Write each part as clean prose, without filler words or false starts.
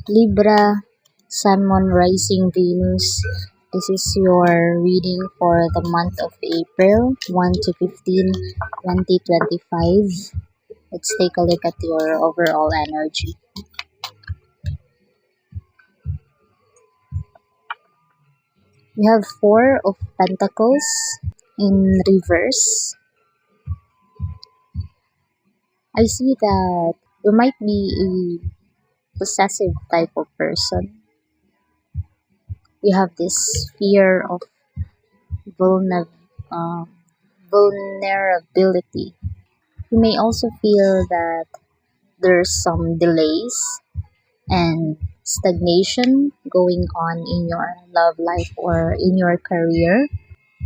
Libra, Sun, Moon, Rising, Venus. This is your reading for the month of April 1 to 15, 2025. Let's take a look at your overall energy. You have Four of Pentacles in reverse. I see that you might be a possessive type of person. You have this fear of vulner- uh, vulnerability. You may also feel that there's some delays and stagnation going on in your love life or in your career.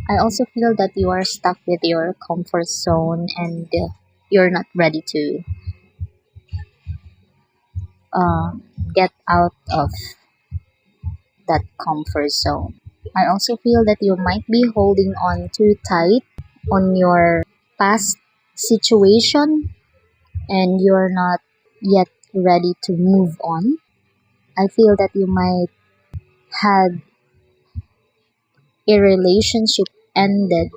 I also feel that you are stuck with your comfort zone and you're not ready to uh, get out of that comfort zone. I also feel that you might be holding on too tight on your past situation and you're not yet ready to move on. I feel that you might had a relationship ended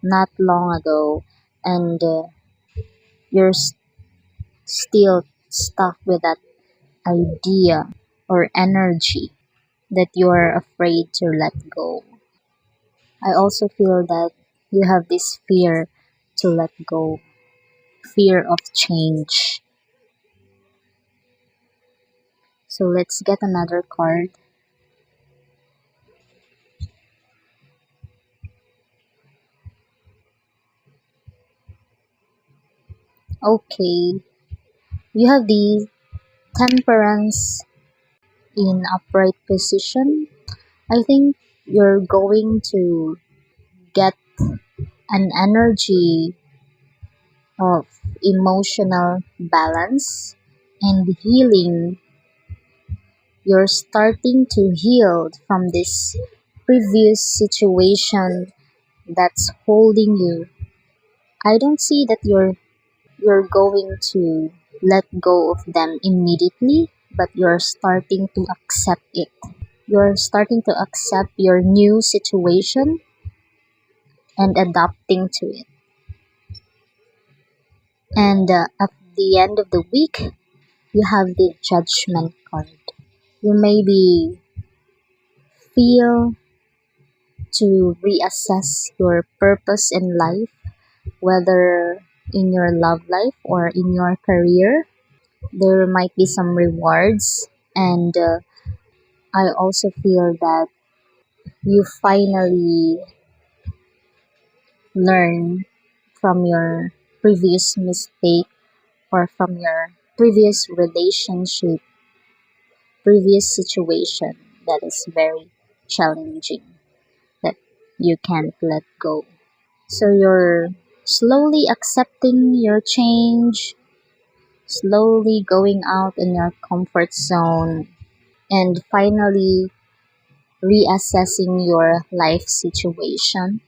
not long ago and you're still stuck with that idea or energy that you're afraid to let go. I also feel that you have this fear to let go, fear of change. So let's get another card. Okay, you have the Temperance in upright position. I think you're going to get an energy of emotional balance and healing. You're starting to heal from this previous situation that's holding you. I don't see that you're going to let go of them immediately, but you're starting to accept it. You're starting to accept your new situation and adapting to it. And at the end of the week, you have the Judgment card. You maybe feel to reassess your purpose in life, whether in your love life or in your career. There might be some rewards, and I also feel that you finally learn from your previous mistake or from your previous relationship, previous situation that is very challenging that you can't let go. So you're slowly accepting your change, slowly going out in your comfort zone, and finally reassessing your life situation,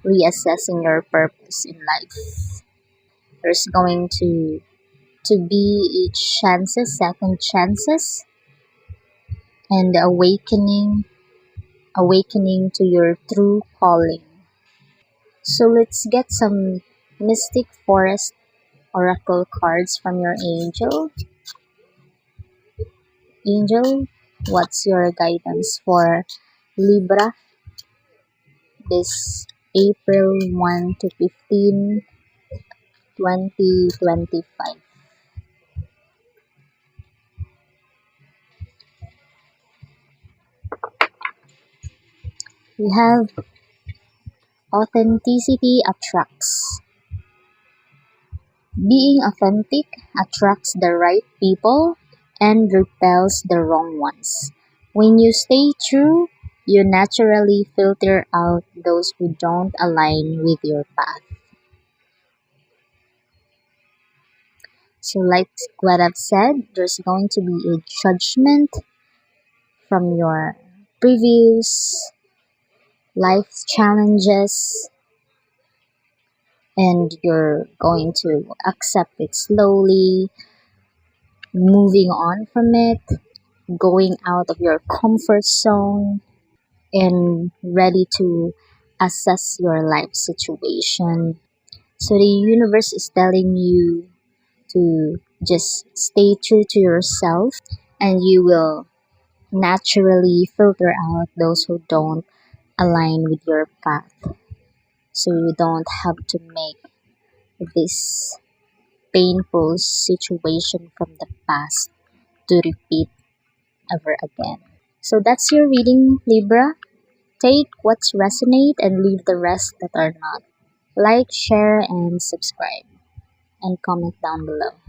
reassessing your purpose in life. There's going to be chances, second chances, and awakening to your true calling. So let's get some Mystic Forest Oracle cards from your angel. Angel, what's your guidance for Libra this April 1 to 15, 2025? We have Authenticity Attracts. Being authentic attracts the right people and repels the wrong ones. When you stay true, you naturally filter out those who don't align with your path. So, like what I've said, there's going to be a judgment from your previous life challenges, and you're going to accept it slowly, moving on from it, going out of your comfort zone, and ready to assess your life situation. So the universe is telling you to just stay true to yourself, and you will naturally filter out those who don't align with your path. So you don't have to make this painful situation from the past to repeat ever again. So that's your reading, Libra. Take what's resonate and leave the rest that are not. Like, share, and subscribe, and comment down below.